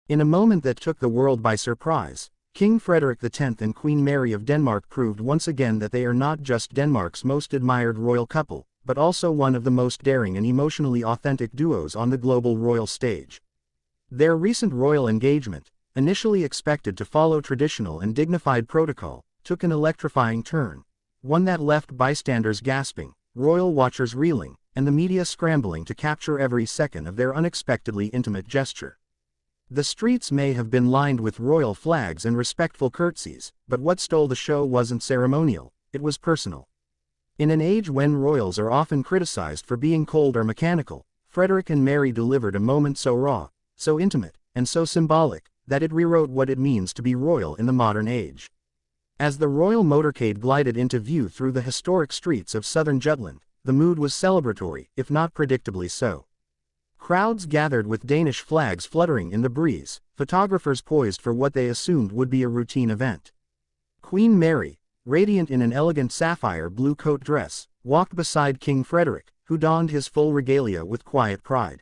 In a moment that took the world by surprise, King Frederik X and Queen Mary of Denmark proved once again that they are not just Denmark's most admired royal couple, but also one of the most daring and emotionally authentic duos on the global royal stage. Their recent royal engagement, initially expected to follow traditional and dignified protocol, took an electrifying turn, one that left bystanders gasping, royal watchers reeling, and the media scrambling to capture every second of their unexpectedly intimate gesture. The streets may have been lined with royal flags and respectful curtsies, but what stole the show wasn't ceremonial, it was personal. In an age when royals are often criticized for being cold or mechanical, Frederik and Mary delivered a moment so raw, so intimate, and so symbolic, that it rewrote what it means to be royal in the modern age. As the royal motorcade glided into view through the historic streets of southern Jutland, the mood was celebratory, if not predictably so. Crowds gathered with Danish flags fluttering in the breeze, photographers poised for what they assumed would be a routine event. Queen Mary, radiant in an elegant sapphire blue coat dress, walked beside King Frederik, who donned his full regalia with quiet pride.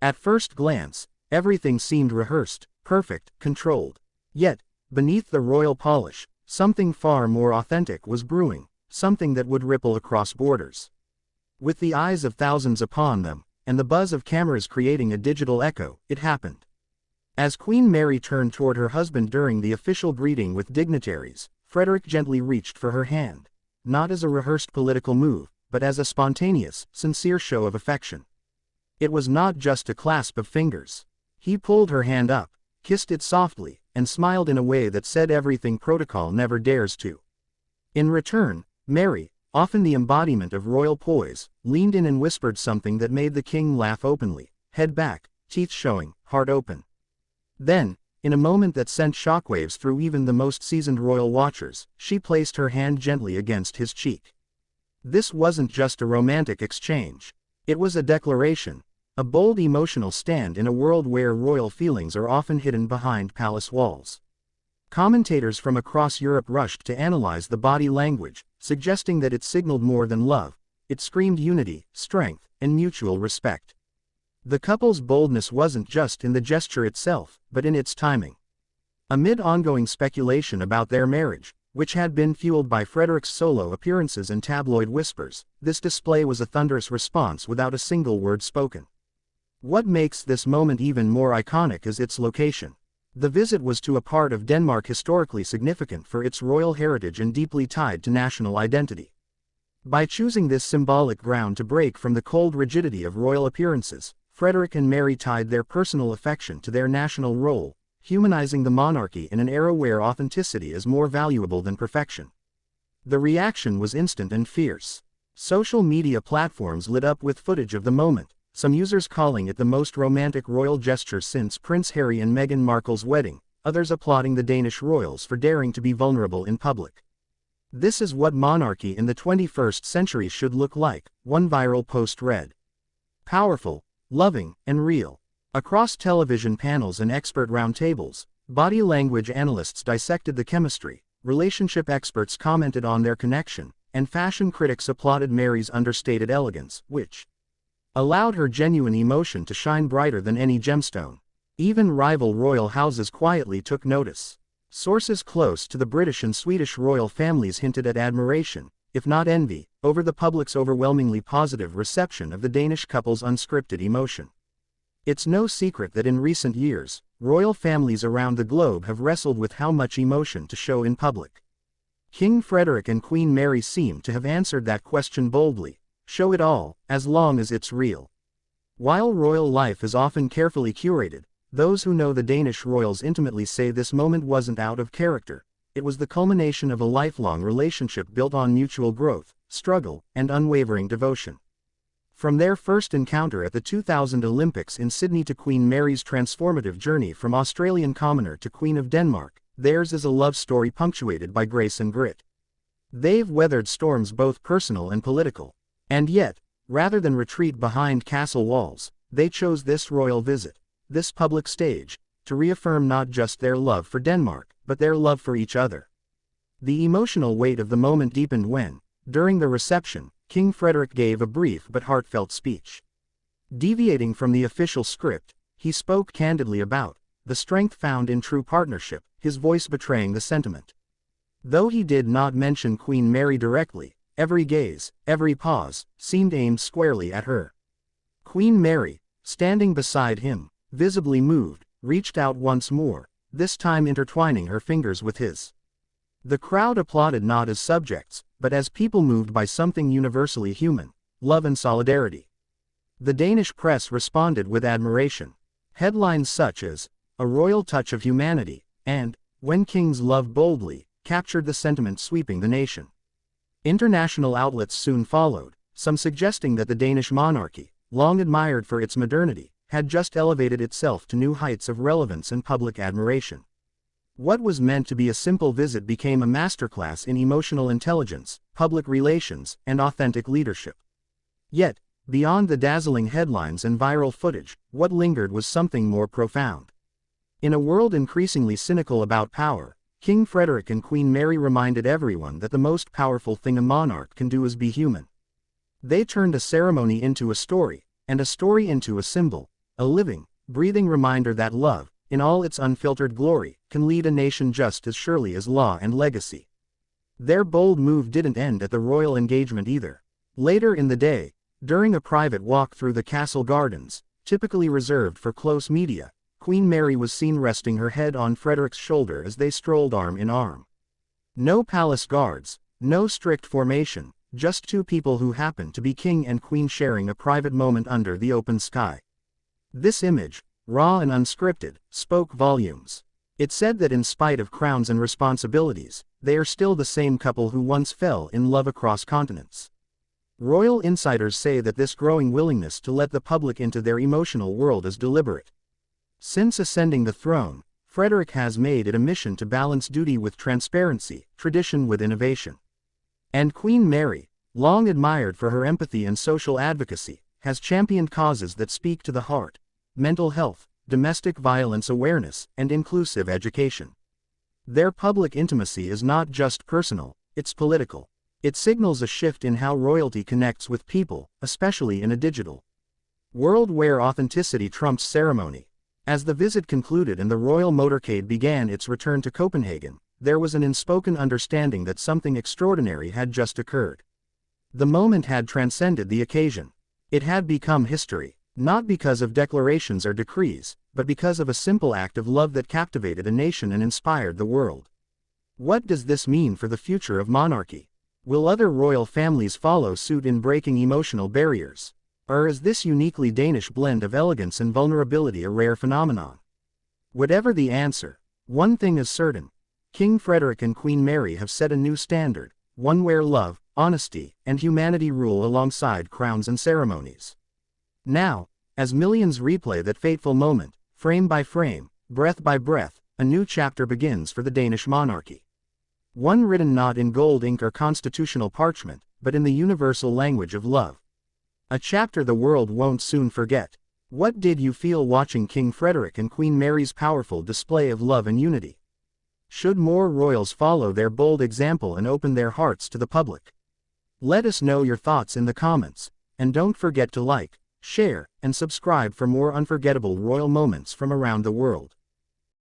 At first glance, everything seemed rehearsed, perfect, controlled. Yet, beneath the royal polish, something far more authentic was brewing, something that would ripple across borders. With the eyes of thousands upon them, and the buzz of cameras creating a digital echo, it happened. As Queen Mary turned toward her husband during the official greeting with dignitaries, Frederik gently reached for her hand, not as a rehearsed political move, but as a spontaneous, sincere show of affection. It was not just a clasp of fingers. He pulled her hand up, kissed it softly, and smiled in a way that said everything protocol never dares to. In return, Mary, often the embodiment of royal poise, leaned in and whispered something that made the king laugh openly, head back, teeth showing, heart open. Then, in a moment that sent shockwaves through even the most seasoned royal watchers, she placed her hand gently against his cheek. This wasn't just a romantic exchange. It was a declaration, a bold emotional stand in a world where royal feelings are often hidden behind palace walls. Commentators from across Europe rushed to analyze the body language, suggesting that it signaled more than love. It screamed unity, strength, and mutual respect. The couple's boldness wasn't just in the gesture itself, but in its timing. Amid ongoing speculation about their marriage, which had been fueled by Frederik's solo appearances and tabloid whispers, this display was a thunderous response without a single word spoken. What makes this moment even more iconic is its location. The visit was to a part of Denmark historically significant for its royal heritage and deeply tied to national identity. By choosing this symbolic ground to break from the cold rigidity of royal appearances, Frederik and Mary tied their personal affection to their national role, humanizing the monarchy in an era where authenticity is more valuable than perfection. The reaction was instant and fierce. Social media platforms lit up with footage of the moment, some users calling it the most romantic royal gesture since Prince Harry and Meghan Markle's wedding, others applauding the Danish royals for daring to be vulnerable in public. This is what monarchy in the 21st century should look like, one viral post read. Powerful, loving, and real. Across television panels and expert roundtables, body language analysts dissected the chemistry, relationship experts commented on their connection, and fashion critics applauded Mary's understated elegance, which allowed her genuine emotion to shine brighter than any gemstone. Even rival royal houses quietly took notice. Sources close to the British and Swedish royal families hinted at admiration, if not envy, over the public's overwhelmingly positive reception of the Danish couple's unscripted emotion. It's no secret that in recent years, royal families around the globe have wrestled with how much emotion to show in public. King Frederik and Queen Mary seem to have answered that question boldly. Show it all, as long as it's real. While royal life is often carefully curated, those who know the Danish royals intimately say this moment wasn't out of character. It was the culmination of a lifelong relationship built on mutual growth, struggle, and unwavering devotion. From their first encounter at the 2000 Olympics in Sydney to Queen Mary's transformative journey from Australian commoner to Queen of Denmark, theirs is a love story punctuated by grace and grit. They've weathered storms both personal and political. And yet, rather than retreat behind castle walls, they chose this royal visit, this public stage, to reaffirm not just their love for Denmark, but their love for each other. The emotional weight of the moment deepened when, during the reception, King Frederik gave a brief but heartfelt speech. Deviating from the official script, he spoke candidly about the strength found in true partnership, his voice betraying the sentiment. Though he did not mention Queen Mary directly, every gaze, every pause, seemed aimed squarely at her. Queen Mary, standing beside him, visibly moved, reached out once more, this time intertwining her fingers with his. The crowd applauded not as subjects, but as people moved by something universally human, love and solidarity. The Danish press responded with admiration. Headlines such as, "A Royal Touch of Humanity," and, "When Kings Love Boldly," captured the sentiment sweeping the nation. International outlets soon followed, some suggesting that the Danish monarchy, long admired for its modernity, had just elevated itself to new heights of relevance and public admiration. What was meant to be a simple visit became a masterclass in emotional intelligence, public relations, and authentic leadership. Yet, beyond the dazzling headlines and viral footage, what lingered was something more profound. In a world increasingly cynical about power, King Frederik and Queen Mary reminded everyone that the most powerful thing a monarch can do is be human. They turned a ceremony into a story, and a story into a symbol, a living, breathing reminder that love, in all its unfiltered glory, can lead a nation just as surely as law and legacy. Their bold move didn't end at the royal engagement either. Later in the day, during a private walk through the castle gardens, typically reserved for close media, Queen Mary was seen resting her head on Frederik's shoulder as they strolled arm in arm. No palace guards, no strict formation, just two people who happened to be king and queen sharing a private moment under the open sky. This image, raw and unscripted, spoke volumes. It said that in spite of crowns and responsibilities, they are still the same couple who once fell in love across continents. Royal insiders say that this growing willingness to let the public into their emotional world is deliberate. Since ascending the throne, Frederik has made it a mission to balance duty with transparency, tradition with innovation. And Queen Mary, long admired for her empathy and social advocacy, has championed causes that speak to the heart: mental health, domestic violence awareness, and inclusive education. Their public intimacy is not just personal, it's political. It signals a shift in how royalty connects with people, especially in a digital world where authenticity trumps ceremony. As the visit concluded and the royal motorcade began its return to Copenhagen, there was an unspoken understanding that something extraordinary had just occurred. The moment had transcended the occasion. It had become history, not because of declarations or decrees, but because of a simple act of love that captivated a nation and inspired the world. What does this mean for the future of monarchy? Will other royal families follow suit in breaking emotional barriers? Or is this uniquely Danish blend of elegance and vulnerability a rare phenomenon? Whatever the answer, one thing is certain: King Frederik and Queen Mary have set a new standard, one where love, honesty, and humanity rule alongside crowns and ceremonies. Now, as millions replay that fateful moment, frame by frame, breath by breath, a new chapter begins for the Danish monarchy. One written not in gold ink or constitutional parchment, but in the universal language of love. A chapter the world won't soon forget. What did you feel watching King Frederik and Queen Mary's powerful display of love and unity? Should more royals follow their bold example and open their hearts to the public? Let us know your thoughts in the comments, and don't forget to like, share, and subscribe for more unforgettable royal moments from around the world.